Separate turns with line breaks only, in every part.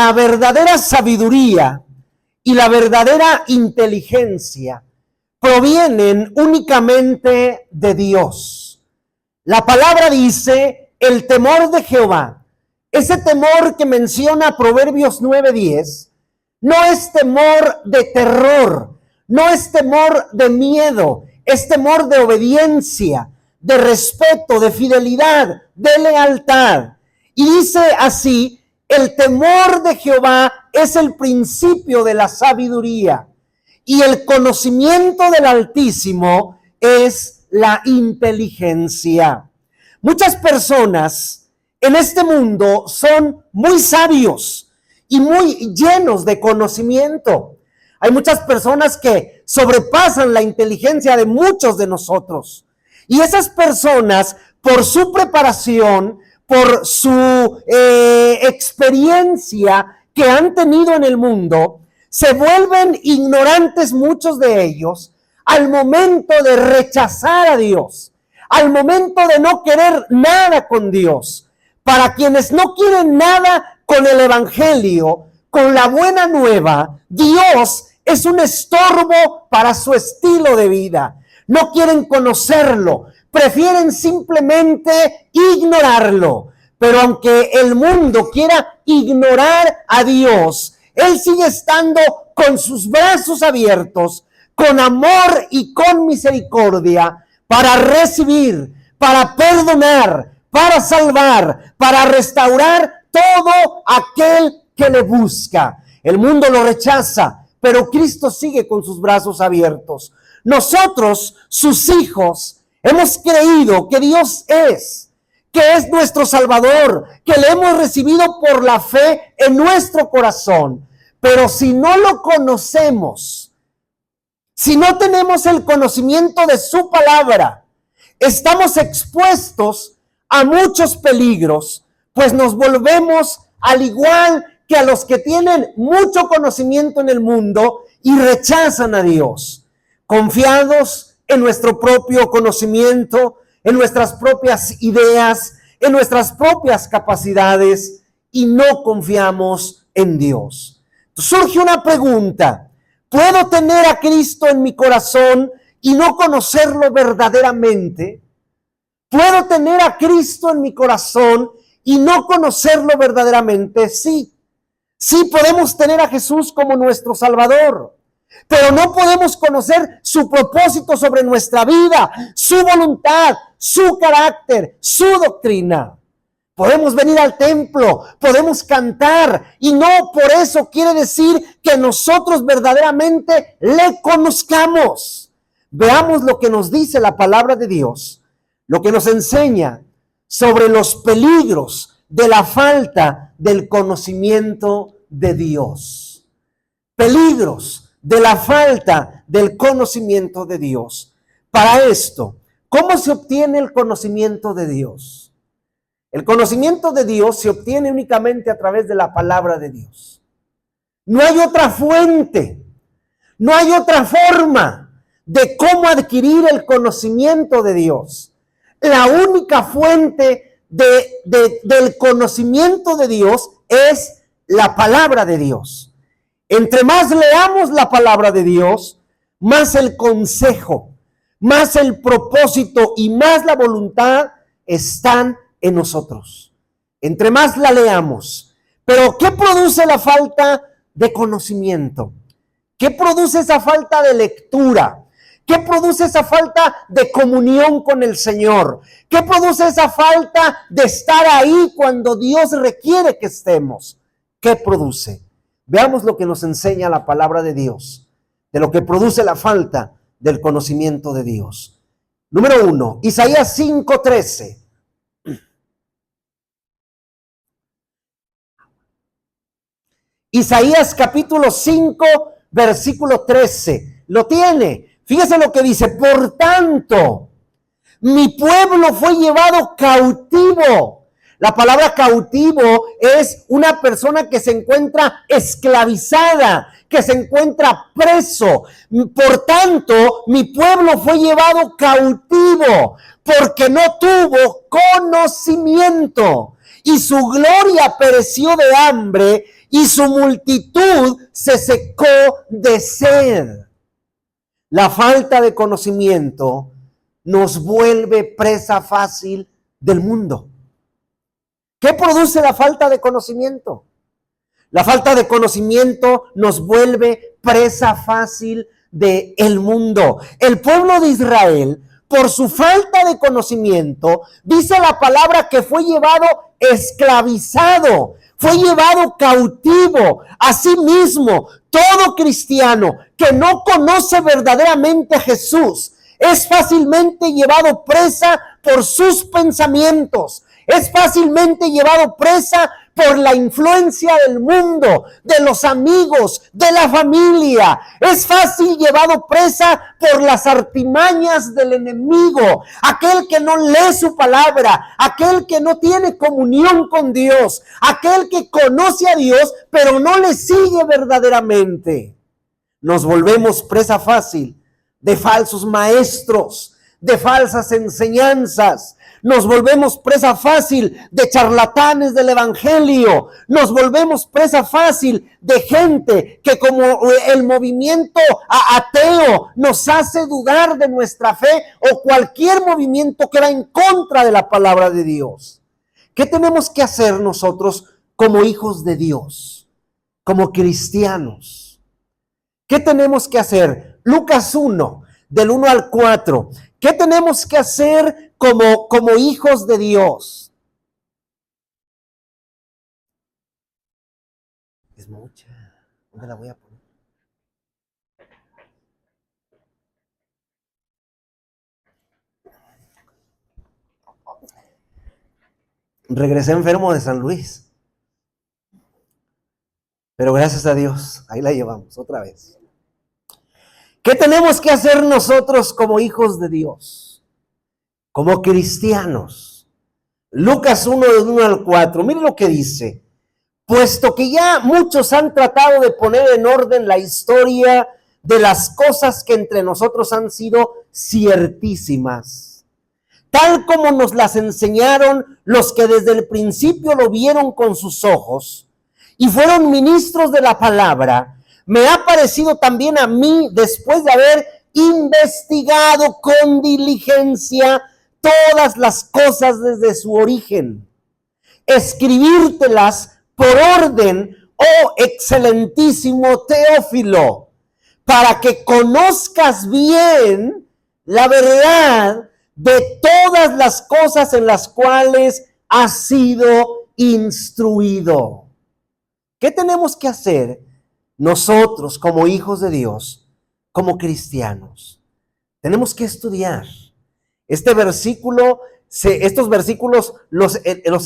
La verdadera sabiduría y la verdadera inteligencia provienen únicamente de Dios. La palabra dice, el temor de Jehová. Ese temor que menciona Proverbios 9:10, no es temor de terror, no es temor de miedo, es temor de obediencia, de respeto, de fidelidad, de lealtad. Y dice así, el temor de Jehová es el principio de la sabiduría y el conocimiento del Altísimo es la inteligencia. Muchas personas en este mundo son muy sabios y muy llenos de conocimiento. Hay muchas personas que sobrepasan la inteligencia de muchos de nosotros. Y esas personas, por su preparación, por su experiencia que han tenido en el mundo, se vuelven ignorantes muchos de ellos al momento de rechazar a Dios, al momento de no querer nada con Dios. Para quienes no quieren nada con el Evangelio, con la buena nueva, Dios es un estorbo para su estilo de vida. No quieren conocerlo, prefieren simplemente ignorarlo. Pero aunque el mundo quiera ignorar a Dios, Él sigue estando con sus brazos abiertos, con amor y con misericordia, para recibir, para perdonar, para salvar, para restaurar todo aquel que le busca. El mundo lo rechaza, pero Cristo sigue con sus brazos abiertos. Nosotros, sus hijos, hemos creído que Dios es nuestro Salvador, que le hemos recibido por la fe en nuestro corazón. Pero si no lo conocemos, si no tenemos el conocimiento de su palabra, estamos expuestos a muchos peligros, pues nos volvemos al igual que a los que tienen mucho conocimiento en el mundo y rechazan a Dios, confiados en nuestro propio conocimiento, en nuestras propias ideas, en nuestras propias capacidades y no confiamos en Dios. Surge una pregunta: ¿puedo tener a Cristo en mi corazón y no conocerlo verdaderamente? ¿Puedo tener a Cristo en mi corazón y no conocerlo verdaderamente? Sí. Sí podemos tener a Jesús como nuestro Salvador, pero no podemos conocer su propósito sobre nuestra vida, su voluntad, su carácter, su doctrina. Podemos venir al templo, podemos cantar, y no por eso quiere decir que nosotros verdaderamente le conozcamos. Veamos lo que nos dice la palabra de Dios, lo que nos enseña sobre los peligros de la falta del conocimiento de Dios. Peligros de la falta del conocimiento de Dios. Para esto, ¿cómo se obtiene el conocimiento de Dios? El conocimiento de Dios se obtiene únicamente a través de la palabra de Dios. No hay otra fuente, no hay otra forma de cómo adquirir el conocimiento de Dios. La única fuente del conocimiento de Dios es la palabra de Dios. Entre más leamos la palabra de Dios, más el consejo, más el propósito y más la voluntad están en nosotros. Entre más la leamos. Pero ¿qué produce la falta de conocimiento? ¿Qué produce esa falta de lectura? ¿Qué produce esa falta de comunión con el Señor? ¿Qué produce esa falta de estar ahí cuando Dios requiere que estemos? ¿Qué produce? Veamos lo que nos enseña la palabra de Dios, de lo que produce la falta del conocimiento de Dios. Número 1, Isaías 5:13. Isaías capítulo 5, versículo 13. ¿Lo tiene? Fíjese lo que dice: por tanto, mi pueblo fue llevado cautivo. La palabra cautivo es una persona que se encuentra esclavizada, que se encuentra preso. Por tanto, mi pueblo fue llevado cautivo porque no tuvo conocimiento y su gloria pereció de hambre y su multitud se secó de sed. La falta de conocimiento nos vuelve presa fácil del mundo. ¿Qué produce la falta de conocimiento? La falta de conocimiento nos vuelve presa fácil del mundo. El pueblo de Israel, por su falta de conocimiento, dice la palabra que fue llevado esclavizado, fue llevado cautivo. Asimismo, todo cristiano que no conoce verdaderamente a Jesús es fácilmente llevado presa por sus pensamientos, es fácilmente llevado presa por la influencia del mundo, de los amigos, de la familia. Es fácil llevado presa por las artimañas del enemigo, aquel que no lee su palabra, aquel que no tiene comunión con Dios, aquel que conoce a Dios, pero no le sigue verdaderamente. Nos volvemos presa fácil de falsos maestros, de falsas enseñanzas. Nos volvemos presa fácil de charlatanes del evangelio. Nos volvemos presa fácil de gente que, como el movimiento ateo, nos hace dudar de nuestra fe, o cualquier movimiento que va en contra de la palabra de Dios. ¿Qué tenemos que hacer nosotros como hijos de Dios, como cristianos? ¿Qué tenemos que hacer? Lucas 1, del 1 al 4. ¿Qué tenemos que hacer como hijos de Dios? Es mucha. ¿Dónde la voy a poner? Regresé enfermo de San Luis. Pero gracias a Dios, ahí la llevamos otra vez. ¿Qué tenemos que hacer nosotros como hijos de Dios? Como cristianos. Lucas 1, del 1 al 4. Mire lo que dice. Puesto que ya muchos han tratado de poner en orden la historia de las cosas que entre nosotros han sido ciertísimas, tal como nos las enseñaron los que desde el principio lo vieron con sus ojos y fueron ministros de la palabra, me ha parecido también a mí, después de haber investigado con diligencia todas las cosas desde su origen, escribírtelas por orden, oh excelentísimo Teófilo, para que conozcas bien la verdad de todas las cosas en las cuales has sido instruido. ¿Qué tenemos que hacer nosotros como hijos de Dios, como cristianos? Tenemos que estudiar. Este versículo, estos versículos los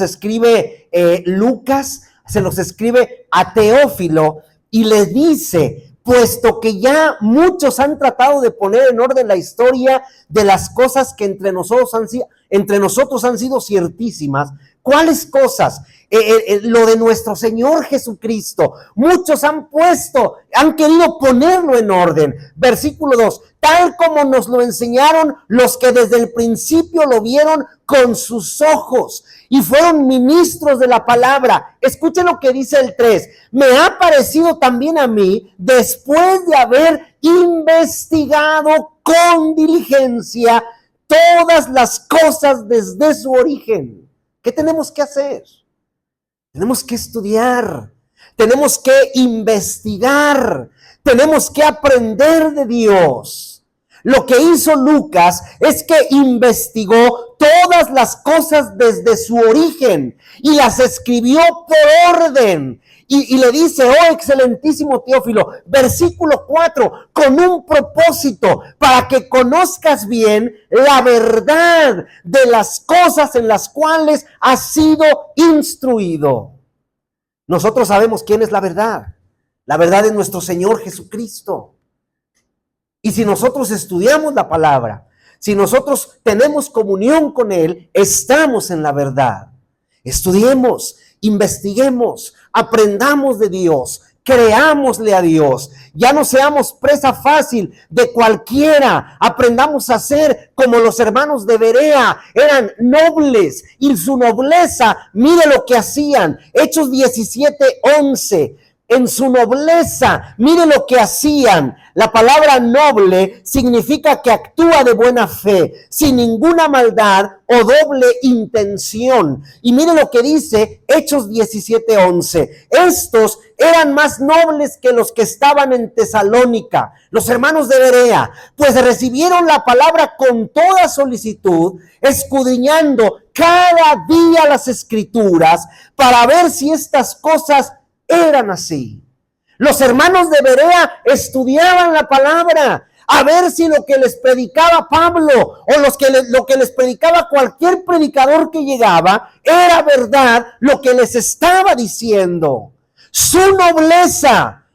escribe Lucas, se los escribe a Teófilo y le dice, puesto que ya muchos han tratado de poner en orden la historia de las cosas que entre nosotros han sido ciertísimas. ¿Cuáles cosas? Lo de nuestro Señor Jesucristo. Muchos han querido ponerlo en orden. Versículo 2, tal como nos lo enseñaron los que desde el principio lo vieron con sus ojos y fueron ministros de la palabra. Escuchen lo que dice el 3. Me ha parecido también a mí, después de haber investigado con diligencia todas las cosas desde su origen. ¿Qué tenemos que hacer? Tenemos que estudiar, tenemos que investigar, tenemos que aprender de Dios. Lo que hizo Lucas es que investigó todas las cosas desde su origen y las escribió por orden. Y le dice, oh excelentísimo Teófilo, versículo 4, con un propósito, para que conozcas bien la verdad de las cosas en las cuales has sido instruido. Nosotros sabemos quién es la verdad. La verdad es nuestro Señor Jesucristo. Y si nosotros estudiamos la palabra, si nosotros tenemos comunión con Él, estamos en la verdad. Estudiemos, investiguemos, aprendamos de Dios, creámosle a Dios. Ya no seamos presa fácil de cualquiera. Aprendamos a ser como los hermanos de Berea. Eran nobles y su nobleza, mire lo que hacían. Hechos 17:11. En su nobleza, mire lo que hacían. La palabra noble significa que actúa de buena fe, sin ninguna maldad o doble intención. Y mire lo que dice Hechos 17:11. Estos eran más nobles que los que estaban en Tesalónica, los hermanos de Berea, pues recibieron la palabra con toda solicitud, escudriñando cada día las escrituras para ver si estas cosas eran así. Los hermanos de Berea estudiaban la palabra a ver si lo que les predicaba Pablo o lo que les predicaba cualquier predicador que llegaba era verdad lo que les estaba diciendo. Su nobleza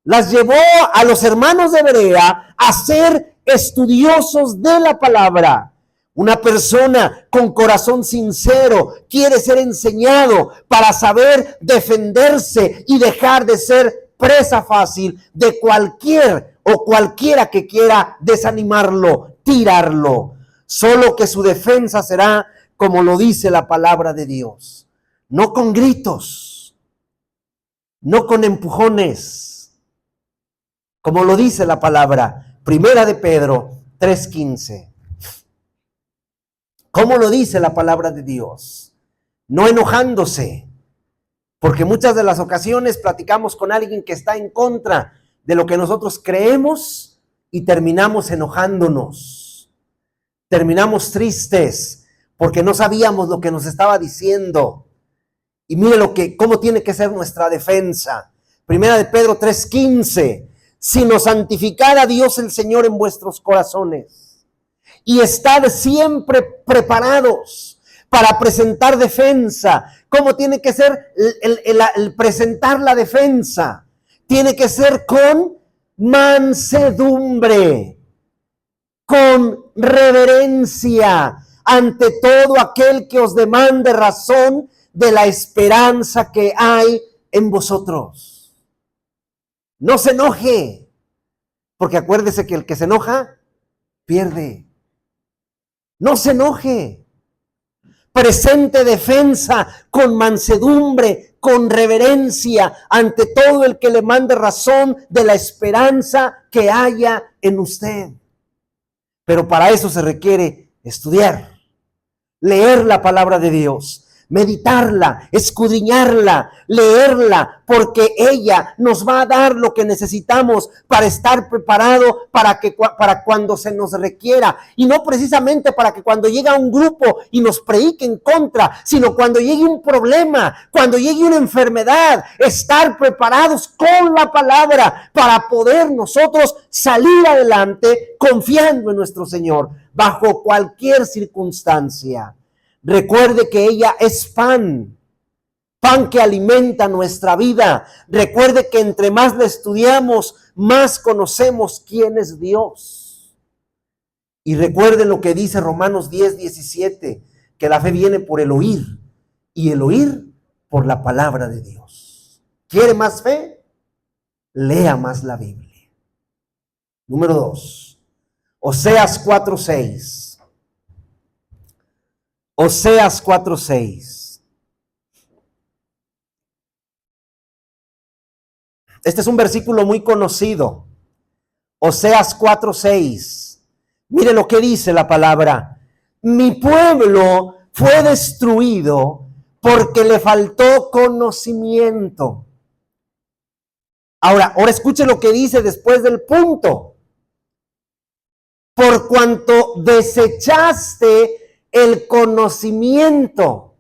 las llevó a los hermanos de Berea a ser estudiosos de la palabra. Una persona con corazón sincero quiere ser enseñado para saber defenderse y dejar de ser presa fácil de cualquiera que quiera desanimarlo, tirarlo. Solo que su defensa será como lo dice la palabra de Dios. No con gritos, no con empujones, como lo dice la palabra. Primera de Pedro 3:15. ¿Cómo lo dice la palabra de Dios? No enojándose, porque muchas de las ocasiones platicamos con alguien que está en contra de lo que nosotros creemos y terminamos enojándonos. Terminamos tristes porque no sabíamos lo que nos estaba diciendo. Y mire cómo tiene que ser nuestra defensa. Primera de Pedro 3:15. Sino santificad a Dios el Señor en vuestros corazones. Y estad siempre preparados para presentar defensa. ¿Cómo tiene que ser el presentar la defensa? Tiene que ser con mansedumbre, con reverencia ante todo aquel que os demande razón de la esperanza que hay en vosotros. No se enoje, porque acuérdese que el que se enoja, pierde. No se enoje. Presente defensa con mansedumbre, con reverencia ante todo el que le mande razón de la esperanza que haya en usted. Pero para eso se requiere estudiar, leer la palabra de Dios, meditarla, escudriñarla, leerla, porque ella nos va a dar lo que necesitamos para estar preparado para cuando se nos requiera, y no precisamente para que cuando llega un grupo y nos predique en contra, sino cuando llegue un problema, cuando llegue una enfermedad, estar preparados con la palabra para poder nosotros salir adelante confiando en nuestro Señor bajo cualquier circunstancia. Recuerde que ella es pan que alimenta nuestra vida. Recuerde que entre más la estudiamos, más conocemos quién es Dios. Y recuerde lo que dice Romanos 10:17, que la fe viene por el oír, y el oír por la palabra de Dios. ¿Quiere más fe? Lea más la Biblia. Número 2, Oseas 4:6. Oseas 4:6. Este es un versículo muy conocido. Oseas 4:6. Mire lo que dice la palabra. Mi pueblo fue destruido porque le faltó conocimiento. Ahora escuche lo que dice después del punto. Por cuanto desechaste el conocimiento.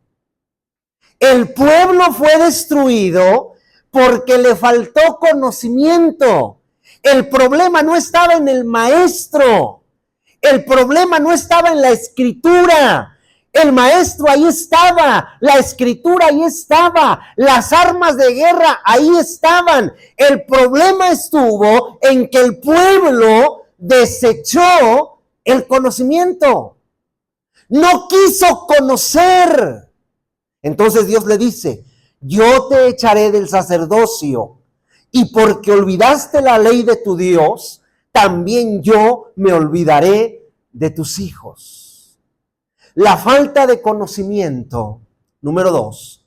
El pueblo fue destruido porque le faltó conocimiento. El problema no estaba en el maestro. El problema no estaba en la escritura. El maestro ahí estaba, la escritura ahí estaba, las armas de guerra ahí estaban. El problema estuvo en que el pueblo desechó el conocimiento. No quiso conocer. Entonces Dios le dice, yo te echaré del sacerdocio y porque olvidaste la ley de tu Dios, también yo me olvidaré de tus hijos. La falta de conocimiento, número 2,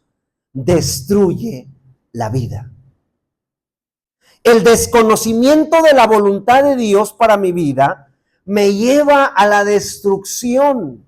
destruye la vida. El desconocimiento de la voluntad de Dios para mi vida me lleva a la destrucción.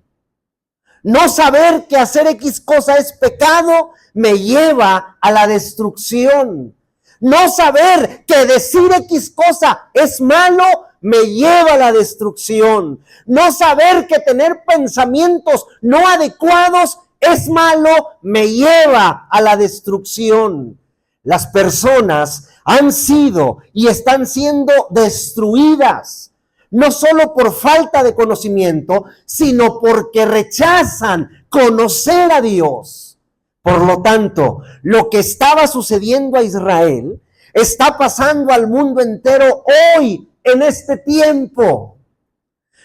No saber que hacer X cosa es pecado me lleva a la destrucción. No saber que decir X cosa es malo me lleva a la destrucción. No saber que tener pensamientos no adecuados es malo me lleva a la destrucción. Las personas han sido y están siendo destruidas, no solo por falta de conocimiento, sino porque rechazan conocer a Dios. Por lo tanto, lo que estaba sucediendo a Israel está pasando al mundo entero hoy, en este tiempo.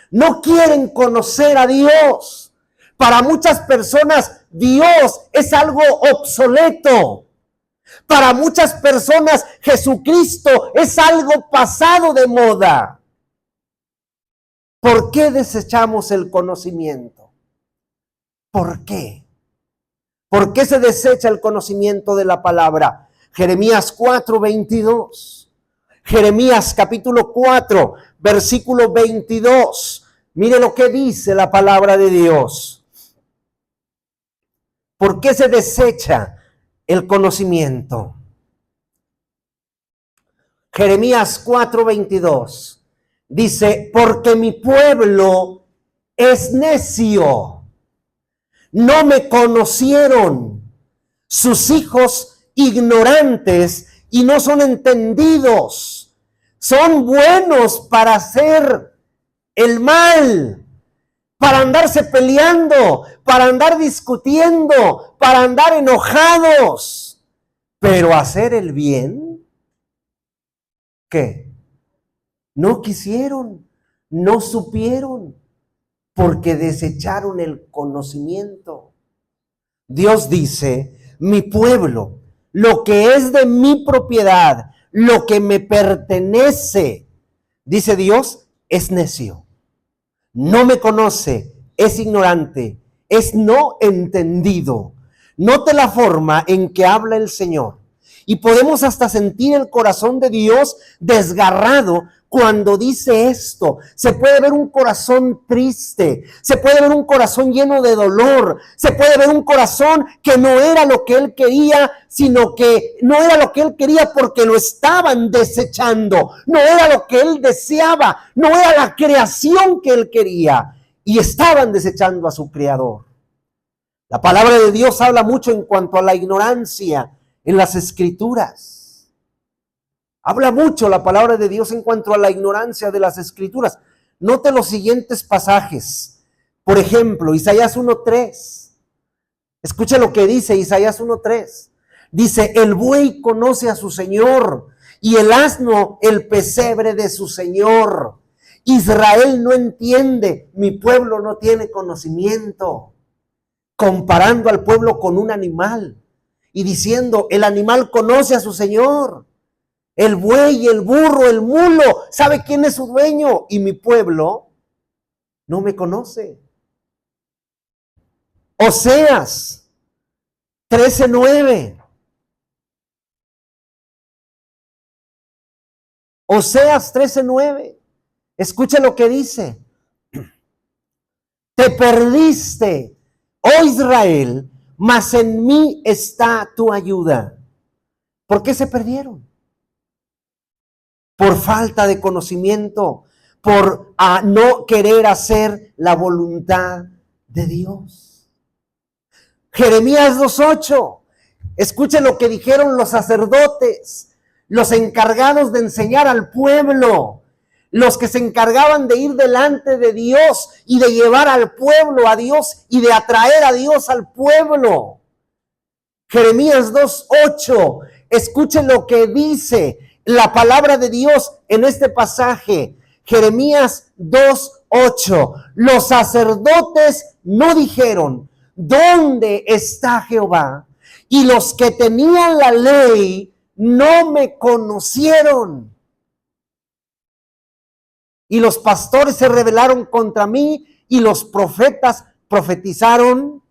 No quieren conocer a Dios. Para muchas personas, Dios es algo obsoleto. Para muchas personas, Jesucristo es algo pasado de moda. ¿Por qué desechamos el conocimiento? ¿Por qué? ¿Por qué se desecha el conocimiento de la palabra? Jeremías 4:22. Jeremías capítulo 4, versículo 22. Mire lo que dice la palabra de Dios. ¿Por qué se desecha el conocimiento? Jeremías 4:22 dice, porque mi pueblo es necio, no me conocieron, sus hijos ignorantes y no son entendidos, son buenos para hacer el mal, para andarse peleando, para andar discutiendo, para andar enojados, pero hacer el bien, ¿qué? No quisieron, no supieron, porque desecharon el conocimiento. Dios dice, mi pueblo, lo que es de mi propiedad, lo que me pertenece, dice Dios, es necio. No me conoce, es ignorante, es no entendido. Note la forma en que habla el Señor. Y podemos hasta sentir el corazón de Dios desgarrado cuando dice esto. Se puede ver un corazón triste, se puede ver un corazón lleno de dolor, se puede ver un corazón que no era lo que él quería, sino que no era lo que él quería porque lo estaban desechando, no era lo que él deseaba, no era la creación que él quería y estaban desechando a su creador. La palabra de Dios habla mucho en cuanto a la ignorancia en las Escrituras. Habla mucho la palabra de Dios en cuanto a la ignorancia de las Escrituras. Note los siguientes pasajes. Por ejemplo, Isaías 1:3. Escuche lo que dice Isaías 1:3. Dice, el buey conoce a su Señor y el asno el pesebre de su Señor. Israel no entiende, mi pueblo no tiene conocimiento. Comparando al pueblo con un animal y diciendo, el animal conoce a su Señor. El buey, el burro, el mulo, sabe quién es su dueño. Y mi pueblo no me conoce. Oseas 13:9. Oseas 13:9. Escucha lo que dice. Te perdiste, oh Israel, mas en mí está tu ayuda. ¿Por qué se perdieron? Por falta de conocimiento, por no querer hacer la voluntad de Dios. Jeremías 2:8. Escuchen lo que dijeron los sacerdotes, los encargados de enseñar al pueblo, los que se encargaban de ir delante de Dios y de llevar al pueblo a Dios y de atraer a Dios al pueblo. Jeremías 2:8. Escuchen lo que dice la palabra de Dios en este pasaje. Jeremías 2:8. Los sacerdotes no dijeron, ¿dónde está Jehová? Y los que tenían la ley no me conocieron. Y los pastores se rebelaron contra mí y los profetas profetizaron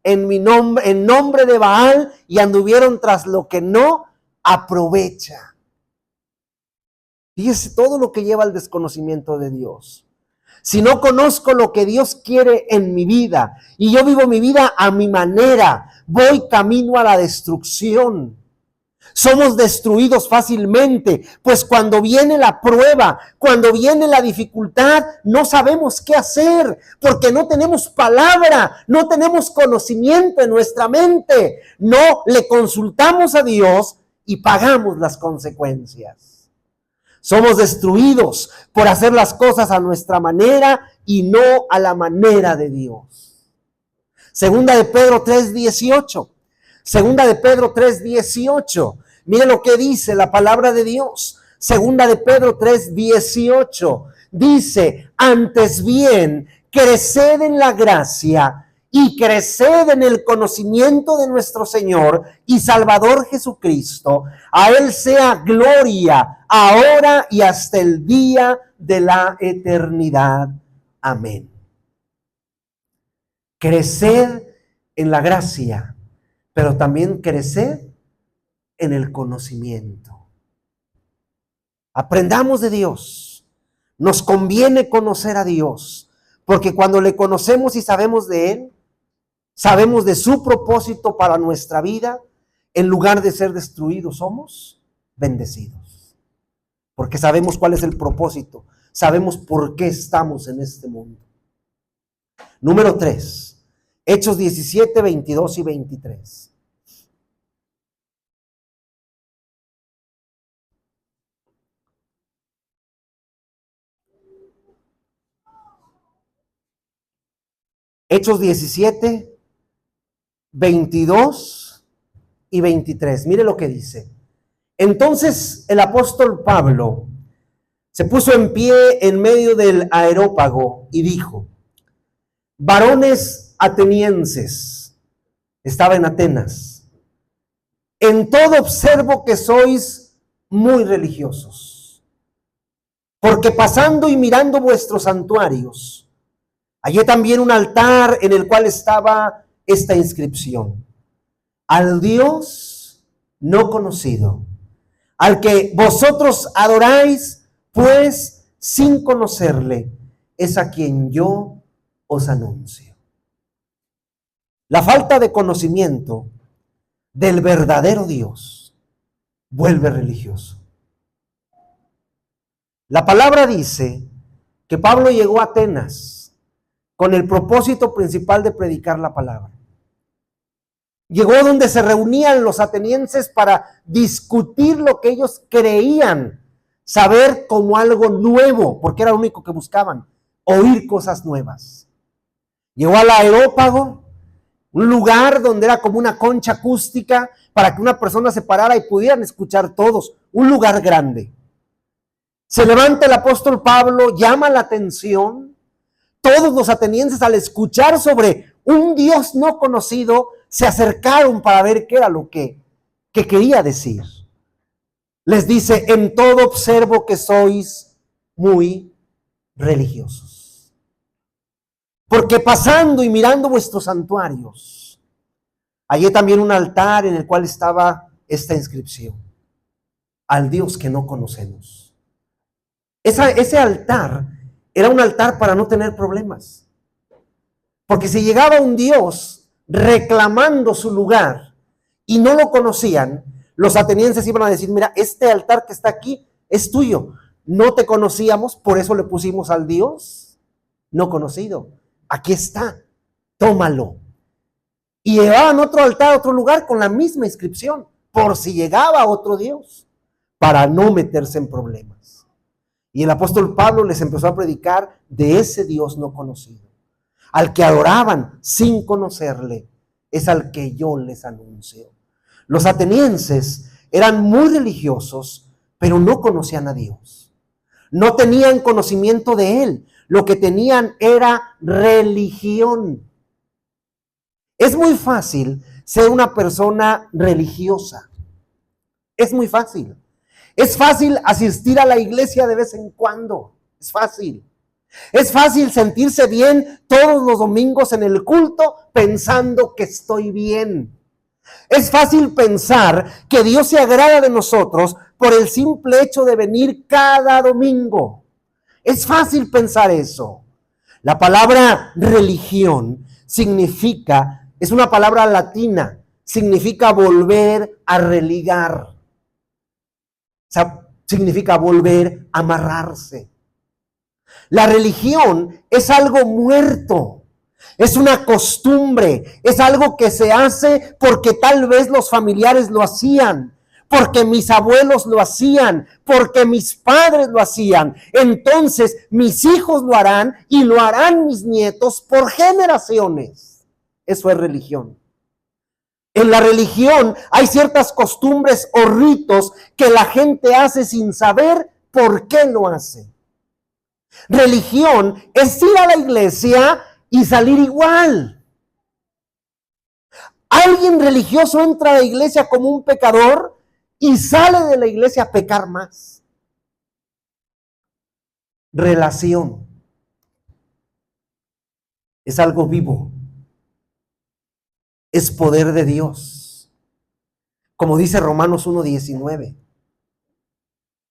en mi nombre, en nombre de Baal, y anduvieron tras lo que no aprovecha. Fíjese todo lo que lleva al desconocimiento de Dios. Si no conozco lo que Dios quiere en mi vida y yo vivo mi vida a mi manera, voy camino a la destrucción. Somos destruidos fácilmente, pues cuando viene la prueba, cuando viene la dificultad, no sabemos qué hacer, porque no tenemos palabra, no tenemos conocimiento en nuestra mente. No le consultamos a Dios y pagamos las consecuencias. Somos destruidos por hacer las cosas a nuestra manera y no a la manera de Dios. Segunda de Pedro 3:18. Segunda de Pedro 3:18. Mire lo que dice la palabra de Dios. Segunda de Pedro 3:18. Dice, antes bien, creced en la gracia y creced en el conocimiento de nuestro Señor y Salvador Jesucristo. A Él sea gloria, ahora y hasta el día de la eternidad. Amén. Creced en la gracia, pero también creced en el conocimiento. Aprendamos de Dios. Nos conviene conocer a Dios, porque cuando le conocemos y sabemos de Él, sabemos de su propósito para nuestra vida, en lugar de ser destruidos, somos bendecidos. Porque sabemos cuál es el propósito, sabemos por qué estamos en este mundo. Número 3, Hechos 17, 22 y 23. Hechos 17, 22 y 23. Mire lo que dice. Entonces el apóstol Pablo se puso en pie en medio del areópago y dijo: varones atenienses, estaba en Atenas, en todo observo que sois muy religiosos, porque pasando y mirando vuestros santuarios, hallé también un altar en el cual estaba esta inscripción: al Dios no conocido, al que vosotros adoráis, pues sin conocerle, es a quien yo os anuncio. La falta de conocimiento del verdadero Dios vuelve religioso. La palabra dice que Pablo llegó a Atenas con el propósito principal de predicar la palabra. Llegó donde se reunían los atenienses para discutir lo que ellos creían saber como algo nuevo, porque era lo único que buscaban, oír cosas nuevas. Llegó al Areópago, un lugar donde era como una concha acústica para que una persona se parara y pudieran escuchar todos, un lugar grande. Se levanta el apóstol Pablo, llama la atención. Todos los atenienses, al escuchar sobre un Dios no conocido, se acercaron para ver qué era lo que quería decir. Les dice: en todo observo que sois muy religiosos, porque pasando y mirando vuestros santuarios, hallé también un altar en el cual estaba esta inscripción: al Dios que no conocemos. Ese altar era un altar para no tener problemas, porque si llegaba un Dios reclamando su lugar y no lo conocían, los atenienses iban a decir: mira, este altar que está aquí es tuyo, no te conocíamos, por eso le pusimos al Dios no conocido, aquí está, tómalo. Y llevaban otro altar a otro lugar con la misma inscripción, por si llegaba otro Dios, para no meterse en problemas. Y el apóstol Pablo les empezó a predicar de ese Dios no conocido, al que adoraban sin conocerle, es al que yo les anuncio. Los atenienses eran muy religiosos, pero no conocían a Dios. No tenían conocimiento de Él. Lo que tenían era religión. Es muy fácil ser una persona religiosa. Es muy fácil. Es fácil asistir a la iglesia de vez en cuando. Es fácil. Es fácil sentirse bien todos los domingos en el culto pensando que estoy bien. Es fácil pensar que Dios se agrada de nosotros por el simple hecho de venir cada domingo. Es fácil pensar eso. La palabra religión es una palabra latina, significa volver a religar. O sea, significa volver a amarrarse. La religión es algo muerto, es una costumbre, es algo que se hace porque tal vez los familiares lo hacían, porque mis abuelos lo hacían, porque mis padres lo hacían. Entonces mis hijos lo harán y lo harán mis nietos por generaciones. Eso es religión. En la religión hay ciertas costumbres o ritos que la gente hace sin saber por qué lo hace. Religión es ir a la iglesia y salir igual. Alguien religioso entra a la iglesia como un pecador y sale de la iglesia a pecar más. Relación es algo vivo. Es poder de Dios. Como dice Romanos 1:19.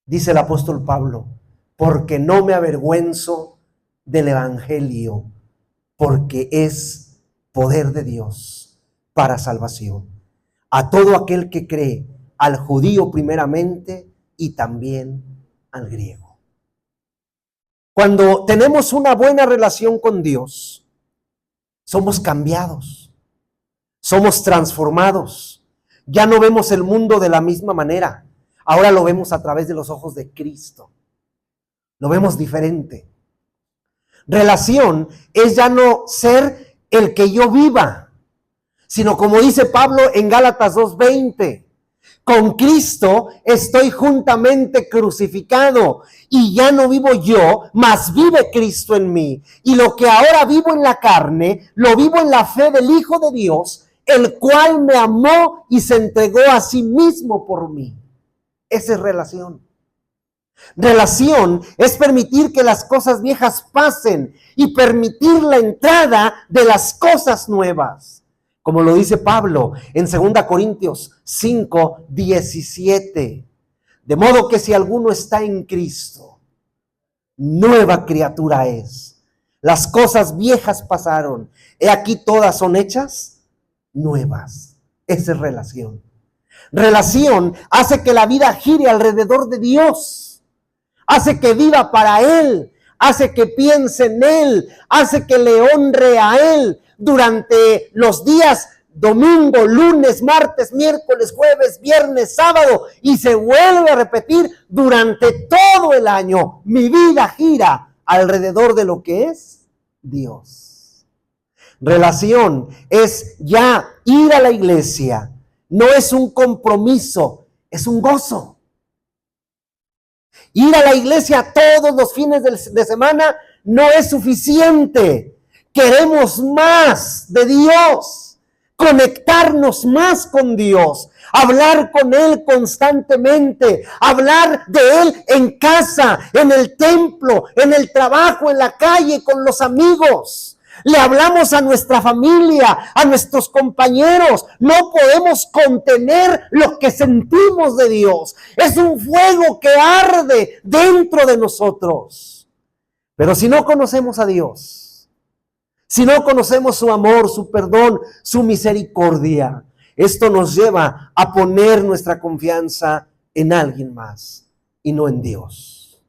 Dice el apóstol Pablo, porque no me avergüenzo del evangelio, porque es poder de Dios para salvación a todo aquel que cree, al judío primeramente y también al griego. Cuando tenemos una buena relación con Dios, somos cambiados, somos transformados. Ya no vemos el mundo de la misma manera. Ahora lo vemos a través de los ojos de Cristo. Lo vemos diferente. Relación es ya no ser el que yo viva, sino como dice Pablo en Gálatas 2:20, con Cristo estoy juntamente crucificado y ya no vivo yo, mas vive Cristo en mí. Y lo que ahora vivo en la carne, lo vivo en la fe del Hijo de Dios, el cual me amó y se entregó a sí mismo por mí. Esa es relación. Relación es permitir que las cosas viejas pasen y permitir la entrada de las cosas nuevas. Como lo dice Pablo en 2 Corintios 5:17. De modo que si alguno está en Cristo, nueva criatura es. Las cosas viejas pasaron. He aquí todas son hechas nuevas. Esa es relación. Relación hace que la vida gire alrededor de Dios. Hace que viva para Él, hace que piense en Él, hace que le honre a Él durante los días domingo, lunes, martes, miércoles, jueves, viernes, sábado, y se vuelve a repetir durante todo el año. Mi vida gira alrededor de lo que es Dios. Relación es ya ir a la iglesia, no es un compromiso, es un gozo. Ir a la iglesia todos los fines de semana no es suficiente. Queremos más de Dios, conectarnos más con Dios, hablar con Él constantemente, hablar de Él en casa, en el templo, en el trabajo, en la calle, con los amigos. Le hablamos a nuestra familia, a nuestros compañeros. No podemos contener lo que sentimos de Dios. Es un fuego que arde dentro de nosotros. Pero si no conocemos a Dios, si no conocemos su amor, su perdón, su misericordia, esto nos lleva a poner nuestra confianza en alguien más y no en Dios.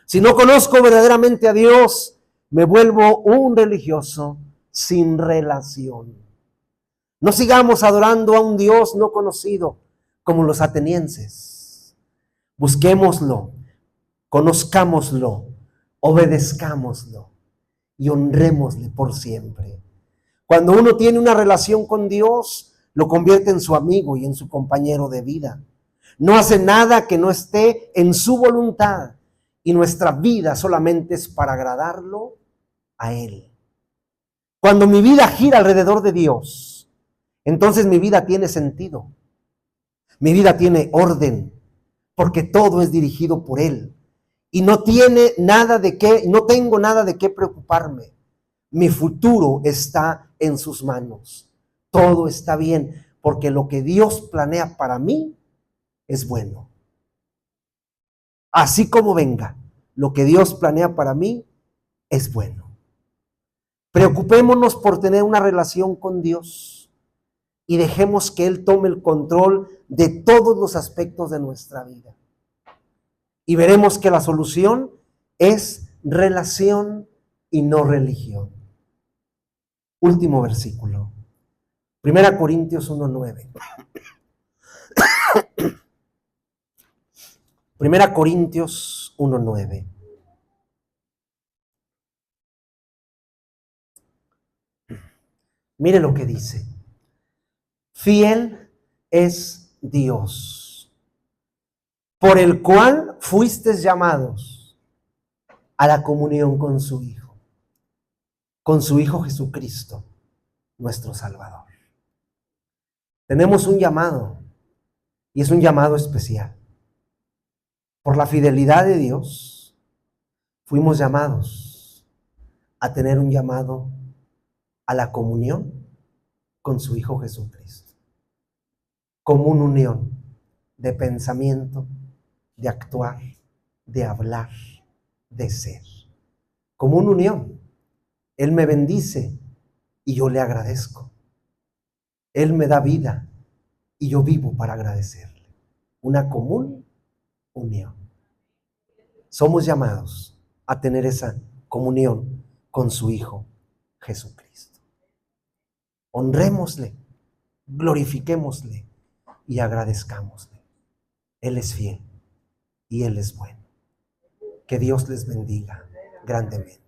Si no conozco verdaderamente a Dios, me vuelvo un religioso sin relación. No sigamos adorando a un Dios no conocido como los atenienses. Busquémoslo, conozcámoslo, obedezcámoslo y honrémosle por siempre. Cuando uno tiene una relación con Dios, lo convierte en su amigo y en su compañero de vida. No hace nada que no esté en su voluntad y nuestra vida solamente es para agradarlo a Él. Cuando mi vida gira alrededor de Dios, entonces mi vida tiene sentido, mi vida tiene orden, porque todo es dirigido por Él. Y no tengo nada de qué preocuparme. Mi futuro está en sus manos. Todo está bien, porque lo que Dios planea para mí es bueno. Así como venga, lo que Dios planea para mí es bueno. Preocupémonos por tener una relación con Dios y dejemos que Él tome el control de todos los aspectos de nuestra vida. Y veremos que la solución es relación y no religión. Último versículo. 1 Corintios 1:9. 1 Corintios 1:9. Mire lo que dice. Fiel es Dios, por el cual fuisteis llamados a la comunión con su Hijo Jesucristo, nuestro Salvador. Tenemos un llamado, y es un llamado especial. Por la fidelidad de Dios, fuimos llamados a tener un llamado a la comunión con su Hijo Jesucristo. Como una unión de pensamiento, de actuar, de hablar, de ser. Como una unión. Él me bendice y yo le agradezco. Él me da vida y yo vivo para agradecerle. Una común unión. Somos llamados a tener esa comunión con su Hijo Jesucristo. Honrémosle, glorifiquémosle y agradezcámosle. Él es fiel y Él es bueno. Que Dios les bendiga grandemente.